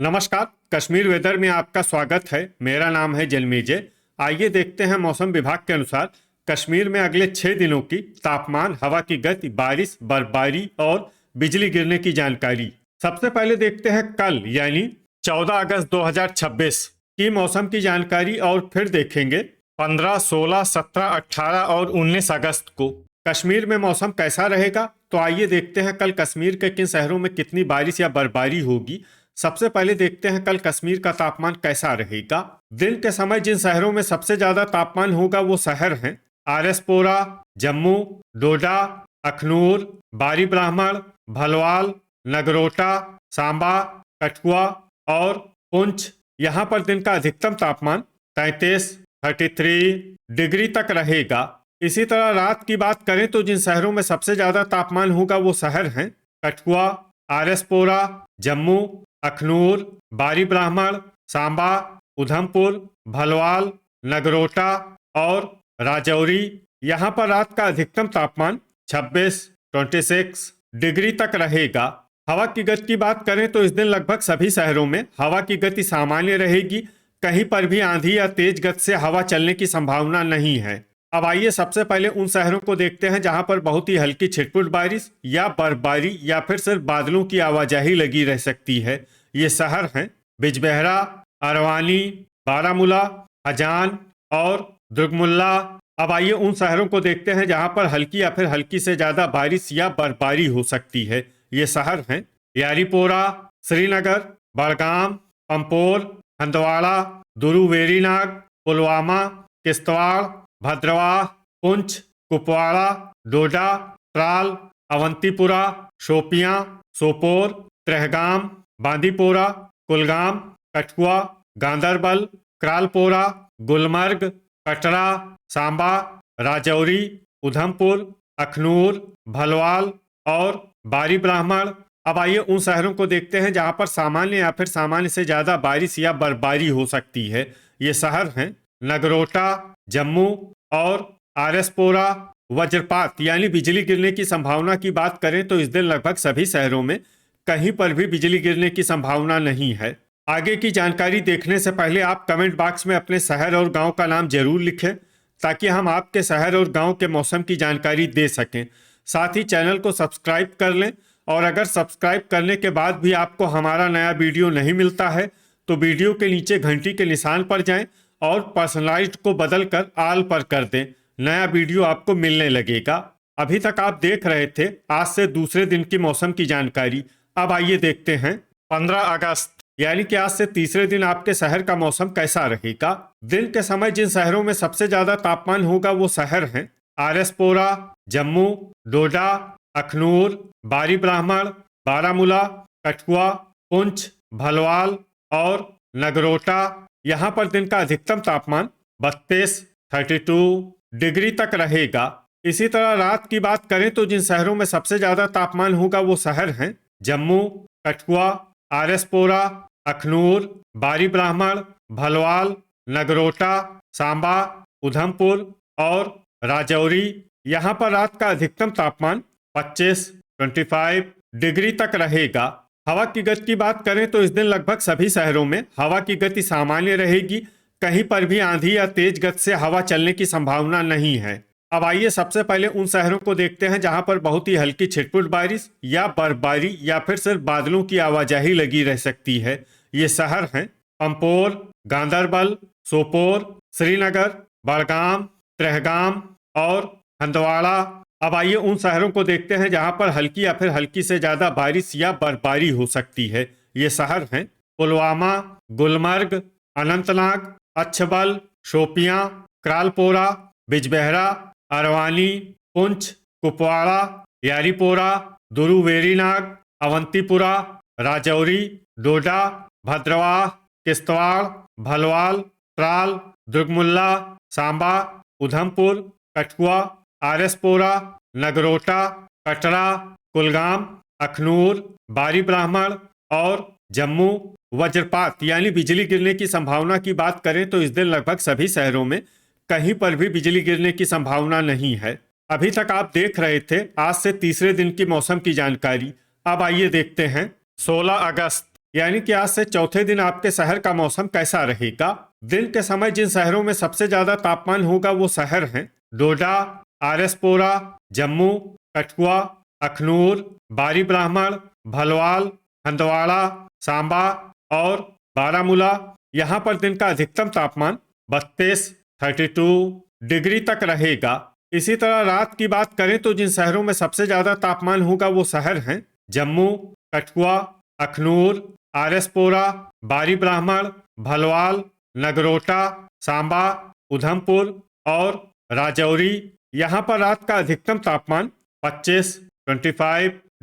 नमस्कार। कश्मीर वेदर में आपका स्वागत है। मेरा नाम है जलमेजय। आइए देखते हैं मौसम विभाग के अनुसार कश्मीर में अगले 6 दिनों की तापमान, हवा की गति, बारिश, बर्फबारी और बिजली गिरने की जानकारी। सबसे पहले देखते हैं कल यानी 14 अगस्त 2026 की मौसम की जानकारी और फिर देखेंगे 15, 16, 17, 18 और 19 अगस्त को कश्मीर में मौसम कैसा रहेगा। तो आइए देखते हैं कल कश्मीर के किन शहरों में कितनी बारिश या बर्फबारी होगी। सबसे पहले देखते हैं कल कश्मीर का तापमान कैसा रहेगा। दिन के समय जिन शहरों में सबसे ज्यादा तापमान होगा वो शहर हैं आरएसपोरा, जम्मू, डोडा, अखनूर, बारी ब्राह्मण, भलवाल, नगरोटा, सांबा, कठुआ और पुंछ। यहाँ पर दिन का अधिकतम तापमान 33 डिग्री तक रहेगा। इसी तरह रात की बात करें तो जिन शहरों में सबसे ज्यादा तापमान होगा वो शहर हैं कठुआ, आरएसपोरा, जम्मू, अखनूर, बारी ब्राह्मण, सांबा, उधमपुर, भलवाल, नगरोटा और राजौरी। यहाँ पर रात का अधिकतम तापमान 26 डिग्री तक रहेगा। हवा की गति की बात करें तो इस दिन लगभग सभी शहरों में हवा की गति सामान्य रहेगी। कहीं पर भी आंधी या तेज गति से हवा चलने की संभावना नहीं है। अब आइए सबसे पहले उन शहरों को देखते हैं जहां पर बहुत ही हल्की छिटपुट बारिश या बर्फबारी या फिर सिर्फ बादलों की आवाजाही लगी रह सकती है। ये शहर हैं बिजबेहरा, अरवानी, बारामूला, हजान और दुर्गमुल्ला। अब आइए उन शहरों को देखते हैं जहां पर हल्की या फिर हल्की से ज्यादा बारिश या बर्फबारी हो सकती है। ये शहर हैं यारीपोरा, श्रीनगर, बड़गाम, पंपोर, हंदवाड़ा, दुरू वेरीनाग, पुलवामा, किश्तवाड़, भद्रवाह, पुंछ, कुपवाड़ा, डोडा, त्राल, अवंतीपुरा, शोपियां, सोपोर, त्रेहगाम, बांदीपोरा, कुलगाम, कठुआ, गांदरबल, क्रालपोरा, गुलमर्ग, कटरा, सांबा, राजौरी, उधमपुर, अखनूर, भलवाल और बारी ब्राह्मण। अब आइए उन शहरों को देखते हैं जहां पर सामान्य या फिर सामान्य से ज्यादा बारिश या बर्फबारी हो सकती है। ये शहर हैं नगरोटा, जम्मू और आरएसपोरा। वज्रपात यानी बिजली गिरने की संभावना की बात करें तो इस दिन लगभग सभी शहरों में कहीं पर भी बिजली गिरने की संभावना नहीं है। आगे की जानकारी देखने से पहले आप कमेंट बॉक्स में अपने शहर और गांव का नाम जरूर लिखें ताकि हम आपके शहर और गांव के मौसम की जानकारी दे सकें। साथ ही चैनल को सब्सक्राइब कर लें और अगर सब्सक्राइब करने के बाद भी आपको हमारा नया वीडियो नहीं मिलता है तो वीडियो के नीचे घंटी के निशान पर जाएं और पर्सनलाइज्ड को बदलकर ऑल पर कर दें। नया वीडियो आपको मिलने लगेगा। अभी तक आप देख रहे थे आज से दूसरे दिन की मौसम की जानकारी। अब आइए देखते हैं 15 अगस्त यानी कि आज से तीसरे दिन आपके शहर का मौसम कैसा रहेगा। दिन के समय जिन शहरों में सबसे ज्यादा तापमान होगा वो शहर हैं आरएसपोरा, जम्मू, डोडा, अखनूर, बारी ब्राह्मण, बारामूला, कठुआ, पुंछ, भलवाल और नगरोटा। यहाँ पर दिन का अधिकतम तापमान 32 डिग्री तक रहेगा। इसी तरह रात की बात करें तो जिन शहरों में सबसे ज्यादा तापमान होगा वो शहर हैं जम्मू, कठुआ, आरएसपोरा, अखनूर, बारी ब्राह्मण, भलवाल, नगरोटा, सांबा, उधमपुर और राजौरी। यहाँ पर रात का अधिकतम तापमान 25 डिग्री तक रहेगा। हवा की गति की बात करें तो इस दिन लगभग सभी शहरों में हवा की गति सामान्य रहेगी। कहीं पर भी आंधी या तेज गति से हवा चलने की संभावना नहीं है। अब आइए सबसे पहले उन शहरों को देखते हैं जहां पर बहुत ही हल्की छिटपुट बारिश या बर्फबारी या फिर सिर्फ बादलों की आवाजाही लगी रह सकती है। ये शहर हैं पंपोर, गांदरबल, सोपोर, श्रीनगर, बड़गाम, त्रेहगाम और हंदवाड़ा। अब आइए उन शहरों को देखते हैं जहां पर हल्की या फिर हल्की से ज्यादा बारिश या बर्फबारी हो सकती है। ये शहर हैं पुलवामा, गुलमर्ग, अनंतनाग, अच्छबल, शोपियां, क्रालपोरा, बिजबेहरा, अरवानी, पुंछ, कुपवाड़ा, यारीपोरा, दुरू वेरीनाग, अवंतीपुरा, राजौरी, डोडा, भद्रवाह, किश्तवाड़, भलवाल, त्राल, दुर्गमुल्ला, सांबा, उधमपुर, कठुआ, आरएसपोरा, नगरोटा, कटरा, कुलगाम, अखनूर, बारी ब्राह्मण और जम्मू। वज्रपात यानी बिजली गिरने की संभावना की बात करें तो इस दिन लगभग सभी शहरों में कहीं पर भी बिजली गिरने की संभावना नहीं है। अभी तक आप देख रहे थे आज से तीसरे दिन की मौसम की जानकारी। अब आइए देखते हैं 16 अगस्त यानी कि आज से चौथे दिन आपके शहर का मौसम कैसा रहेगा। दिन के समय जिन शहरों में सबसे ज्यादा तापमान होगा वो शहर हैं डोडा, आरएसपोरा, जम्मू, कठुआ, अखनूर, बारी ब्राह्मण, भलवाल, हंदवाड़ा, सांबा और बारामूला। यहाँ पर दिन का अधिकतम तापमान 32 डिग्री तक रहेगा। इसी तरह रात की बात करें तो जिन शहरों में सबसे ज्यादा तापमान होगा वो शहर हैं जम्मू, कठुआ, अखनूर, आरएसपोरा, बारी ब्राह्मण, भलवाल, नगरोटा, सांबा, उधमपुर और राजौरी। यहाँ पर रात का अधिकतम तापमान 25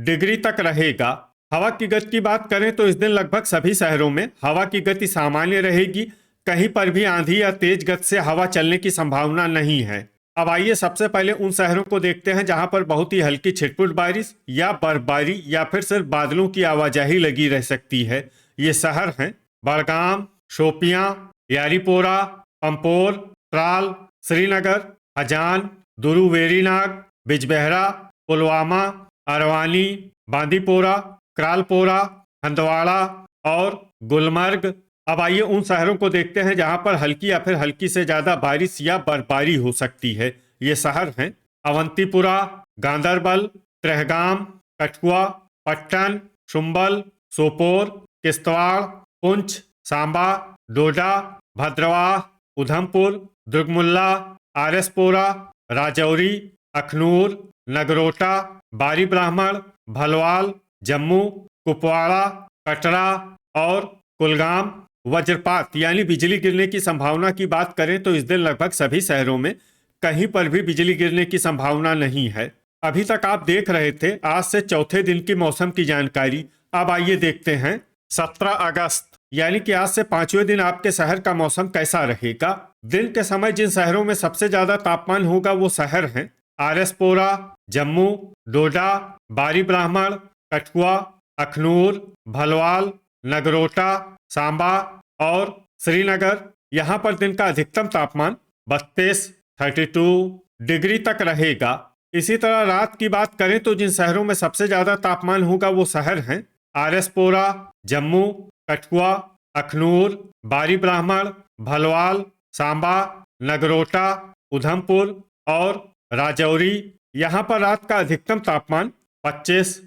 डिग्री तक रहेगा। हवा की गति की बात करें तो इस दिन लगभग सभी शहरों में हवा की गति सामान्य रहेगी। कहीं पर भी आंधी या तेज गति से हवा चलने की संभावना नहीं है। अब आइए सबसे पहले उन शहरों को देखते हैं जहां पर बहुत ही हल्की छिटपुट बारिश या बर्फबारी या फिर सिर्फ बादलों की आवाजाही लगी रह सकती है। ये शहर हैं बड़गाम, शोपियां, यारीपोरा, पंपोर, त्राल, श्रीनगर, हजान, दुरू वेरीनाग, बिजबेहरा, पुलवामा, अरवानी, बांदीपोरा, क्रालपोरा, हंदवाड़ा और गुलमर्ग। अब आइए उन शहरों को देखते हैं जहां पर हल्की या फिर हल्की से ज्यादा बारिश या बर्फबारी हो सकती है। ये शहर हैं अवंतीपुरा, गांदरबल, त्रेहगाम, कठुआ, पट्टन, शुम्बल, सोपोर, किश्तवाड़, पुंछ, सांबा, डोडा, भद्रवाह, उधमपुर, दुर्गमुल्ला, आरएसपोरा, राजौरी, अखनूर, नगरोटा, बारी ब्राह्मण, भलवाल, जम्मू, कुपवाड़ा, कटरा और कुलगाम। वज्रपात यानी बिजली गिरने की संभावना की बात करें तो इस दिन लगभग सभी शहरों में कहीं पर भी बिजली गिरने की संभावना नहीं है। अभी तक आप देख रहे थे आज से चौथे दिन की मौसम की जानकारी। अब आइए देखते हैं 17 अगस्त यानी कि आज से पांचवें दिन आपके शहर का मौसम कैसा रहेगा। दिन के समय जिन शहरों में सबसे ज्यादा तापमान होगा वो शहर हैं आरएसपोरा, जम्मू, डोडा, बारी ब्राह्मण, कठुआ, अखनूर, भलवाल, नगरोटा, सांबा और श्रीनगर। यहाँ पर दिन का अधिकतम तापमान 32 डिग्री तक रहेगा। इसी तरह रात की बात करें तो जिन शहरों में सबसे ज्यादा तापमान होगा वो शहर हैं आरएसपोरा, जम्मू, कठुआ, अखनूर, बारी ब्राह्मण, भलवाल, सांबा, नगरोटा, उधमपुर और राजौरी। यहाँ पर रात का अधिकतम तापमान 25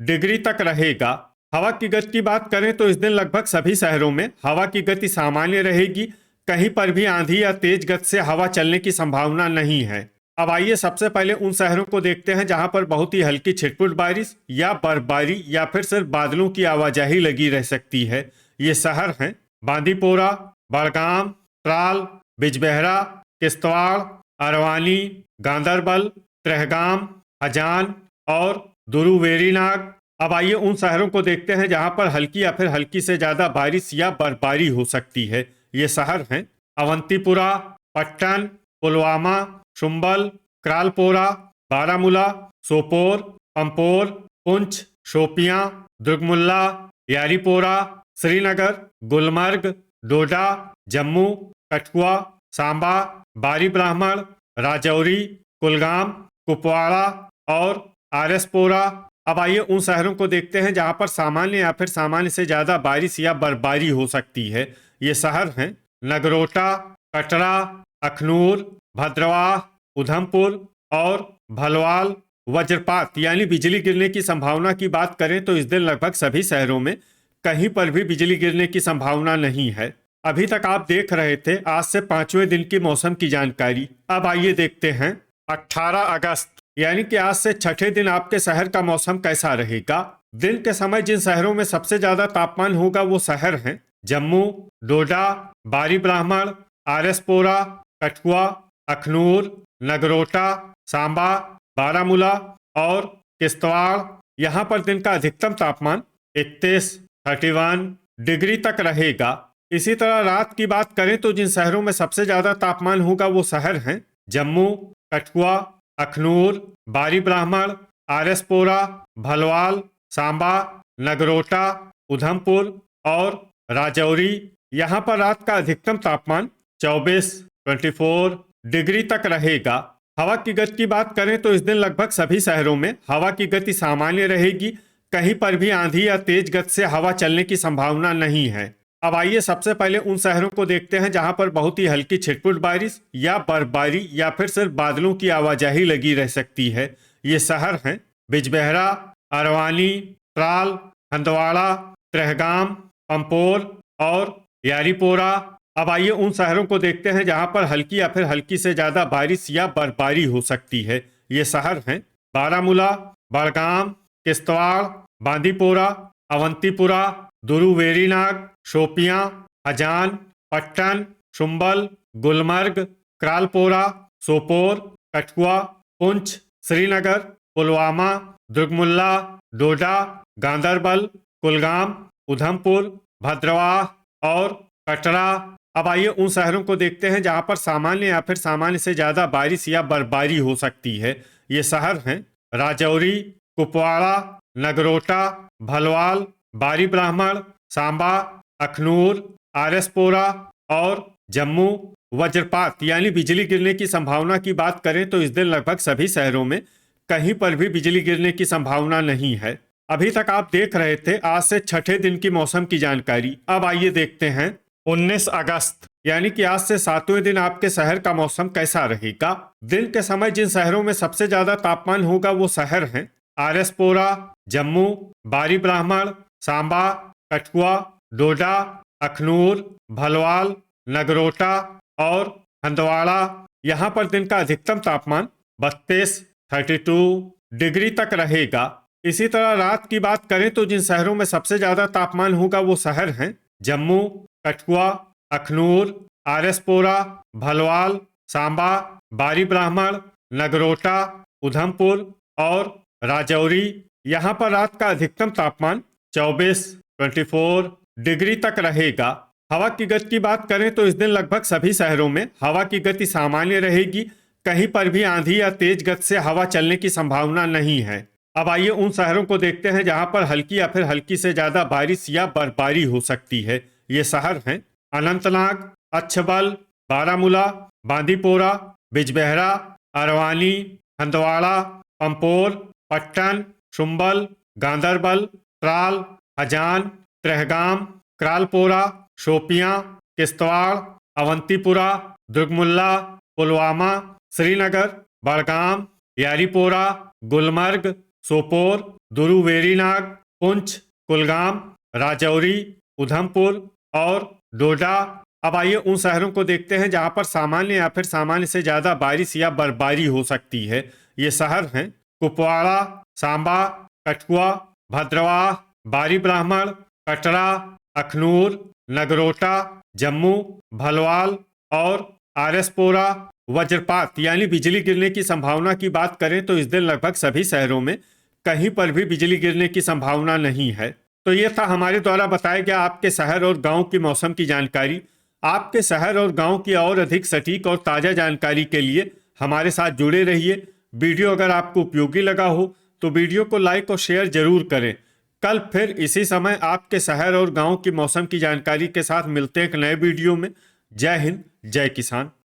डिग्री तक रहेगा। हवा की गति की बात करें तो इस दिन लगभग सभी शहरों में हवा की गति सामान्य रहेगी। कहीं पर भी आंधी या तेज गति से हवा चलने की संभावना नहीं है। अब आइए सबसे पहले उन शहरों को देखते हैं जहां पर बहुत ही हल्की छिटपुट बारिश या बर्फबारी या फिर सिर्फ बादलों की आवाजाही लगी रह सकती है। ये शहर हैं बांदीपोरा, बड़गाम, त्राल, बिजबेहरा, किश्तवाड़, अरवानी, गांदरबल, त्रेहगाम, हजान और दुरू वेरीनाग। अब आइए उन शहरों को देखते हैं जहां पर हल्की या फिर हल्की से ज्यादा बारिश या बर्फबारी हो सकती है। ये शहर हैं अवंतीपुरा, पट्टन, पुलवामा, शुम्बल, क्रालपोरा, बारामूला, सोपोर, पंपोर, पुंछ, शोपियां, दुर्गमुल्ला, यारीपोरा, श्रीनगर, गुलमर्ग, डोडा, जम्मू, कठुआ, सांबा, बारी ब्राह्मण, राजौरी, कुलगाम, कुपवाड़ा और आरएसपोरा। अब आइए उन शहरों को देखते हैं जहां पर सामान्य या फिर सामान्य से ज्यादा बारिश या बर्फबारी हो सकती है। ये शहर हैं नगरोटा, कटरा, अखनूर, भद्रवाह, उधमपुर और भलवाल। वज्रपात यानी बिजली गिरने की संभावना की बात करें तो इस दिन लगभग सभी शहरों में कहीं पर भी बिजली गिरने की संभावना नहीं है। अभी तक आप देख रहे थे आज से पांचवें दिन की मौसम की जानकारी। अब आइए देखते हैं 18 अगस्त यानी कि आज से छठे दिन आपके शहर का मौसम कैसा रहेगा। दिन के समय जिन शहरों में सबसे ज्यादा तापमान होगा वो शहर हैं जम्मू, डोडा, बारी ब्राह्मण, आरएसपोरा, कठुआ, अखनूर, नगरोटा, सांबा, बारामूला और किश्तवाड़। यहाँ पर दिन का अधिकतम तापमान 31 डिग्री तक रहेगा। इसी तरह रात की बात करें तो जिन शहरों में सबसे ज्यादा तापमान होगा वो शहर हैं जम्मू, कठुआ, अखनूर, बारी ब्राह्मण, आरएसपोरा, भलवाल, सांबा, नगरोटा, उधमपुर और राजौरी। यहाँ पर रात का अधिकतम तापमान 24 डिग्री तक रहेगा। हवा की गति की बात करें तो इस दिन लगभग सभी शहरों में हवा की गति सामान्य रहेगी। कहीं पर भी आंधी या तेज गति से हवा चलने की संभावना नहीं है। अब आइए सबसे पहले उन शहरों को देखते हैं जहां पर बहुत ही हल्की छिटपुट बारिश या बर्फबारी या फिर सिर्फ बादलों की आवाजाही लगी रह सकती है। ये शहर हैं बिजबेहरा, अरवानी, त्राल, हंदवाड़ा, त्रेहगाम, पंपोर और यारीपोरा। अब आइए उन शहरों को देखते हैं जहां पर हल्की या फिर हल्की से ज्यादा बारिश या बर्फबारी हो सकती है। ये शहर हैं बारामूला, बड़गाम, किश्तवाड़, बांदीपोरा, अवंतीपुरा, दुरुवेरीनाग, शोपियां, हजान, पट्टन, शुम्बल, गुलमर्ग, क्रालपोरा, सोपोर, कठुआ, पुंछ, श्रीनगर, पुलवामा, दुर्गमुल्ला, डोडा, गांदरबल, कुलगाम, उधमपुर, भद्रवाह और कटरा। अब आइए उन शहरों को देखते हैं जहां पर सामान्य या फिर सामान्य से ज्यादा बारिश या बर्फबारी हो सकती है। ये शहर हैं राजौरी, कुपवाड़ा, नगरोटा, भलवाल, बारी ब्राह्मण, सांबा, अखनूर, आरएसपोरा और जम्मू। वज्रपात यानी बिजली गिरने की संभावना की बात करें तो इस दिन लगभग सभी शहरों में कहीं पर भी बिजली गिरने की संभावना नहीं है। अभी तक आप देख रहे थे आज से छठे दिन की मौसम की जानकारी। अब आइए देखते हैं 19 अगस्त यानी कि आज से 7वें दिन आपके शहर का मौसम कैसा रहेगा। दिन के समय जिन शहरों में सबसे ज्यादा तापमान होगा वो शहर हैं आरएसपोरा, जम्मू, बारी ब्राह्मण, सांबा, कठुआ, डोडा, अखनूर, भलवाल, नगरोटा और हंदवाड़ा। यहाँ पर दिन का अधिकतम तापमान 32 डिग्री तक रहेगा। इसी तरह रात की बात करें तो जिन शहरों में सबसे ज्यादा तापमान होगा वो शहर हैं जम्मू, कठुआ, अखनूर, आरएसपोरा, भलवाल, सांबा, बारी ब्राह्मण, नगरोटा, उधमपुर और राजौरी। यहाँ पर रात का अधिकतम तापमान 24 डिग्री तक रहेगा। हवा की गति की बात करें तो इस दिन लगभग सभी शहरों में हवा की गति सामान्य रहेगी। कहीं पर भी आंधी या तेज गति से हवा चलने की संभावना नहीं है। अब आइए उन शहरों को देखते हैं जहां पर हल्की या फिर हल्की से ज्यादा बारिश या बर्फबारी हो सकती है। ये शहर हैं अनंतनाग, अच्छबल, बारामूला, बांदीपोरा, बिजबेहरा, अरवानी, हंदवाड़ा, पंपोर, पट्टन, शुम्बल, गांदरबल, त्राल, हजान, त्रेहगाम, क्रालपोरा, शोपियां, किश्तवाड़, अवंतीपुरा, दुर्गमुल्ला, पुलवामा, श्रीनगर, बड़गाम, यारीपोरा, गुलमर्ग, सोपोर, दुरुवेरीनाग, पुंछ, कुलगाम, राजौरी, उधमपुर और डोडा। अब आइए उन शहरों को देखते हैं जहां पर सामान्य या फिर सामान्य से ज्यादा बारिश या बर्फबारी हो सकती है। ये शहर हैं कुपवाड़ा, सांबा, कठुआ, भद्रवाह, बारी ब्राह्मण, कटरा, अखनूर, नगरोटा, जम्मू, भलवाल और आरएसपोरा। वज्रपात यानी बिजली गिरने की संभावना की बात करें तो इस दिन लगभग सभी शहरों में कहीं पर भी बिजली गिरने की संभावना नहीं है। तो ये था हमारे द्वारा बताया गया आपके शहर और गांव की मौसम की जानकारी। आपके शहर और गांव की और अधिक सटीक और ताज़ा जानकारी के लिए हमारे साथ जुड़े रहिए। वीडियो अगर आपको उपयोगी लगा हो तो वीडियो को लाइक और शेयर जरूर करें। कल फिर इसी समय आपके शहर और गांव की मौसम की जानकारी के साथ मिलते हैं एक नए वीडियो में। जय हिंद, जय किसान।